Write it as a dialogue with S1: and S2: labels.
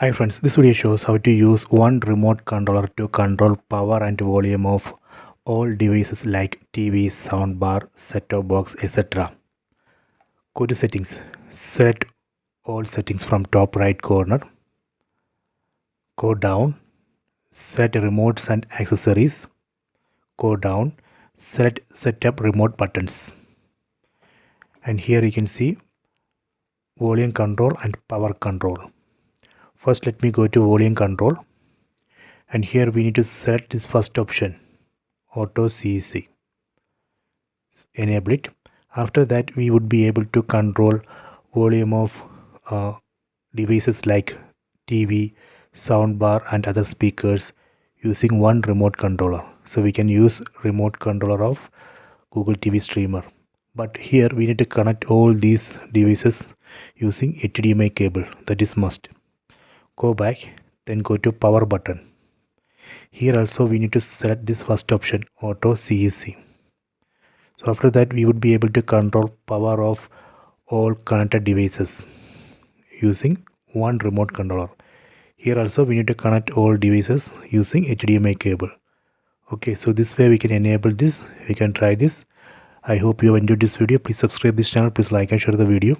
S1: Hi friends, this video shows how to use one remote controller to control power and volume of all devices like TV, soundbar, set-top box, etc. Go to settings, select all settings from top right corner, go down, set remotes and accessories, go down, select setup remote buttons, and here you can see volume control and power control. First let me go to volume control, and here we need to select this first option, auto CEC. Enable it. After that we would be able to control volume of devices like TV, soundbar and other speakers using one remote controller. So we can use remote controller of Google TV streamer, but here we need to connect all these devices using HDMI cable. That is must. Go back, then go to power button. Here also we need to select this first option, auto CEC. So after that we would be able to control power of all connected devices using one remote controller. Here also we need to connect all devices using HDMI cable. Okay, so this way we can enable this. We can try this. I hope you have enjoyed this video. Please subscribe this channel. Please like and share the video.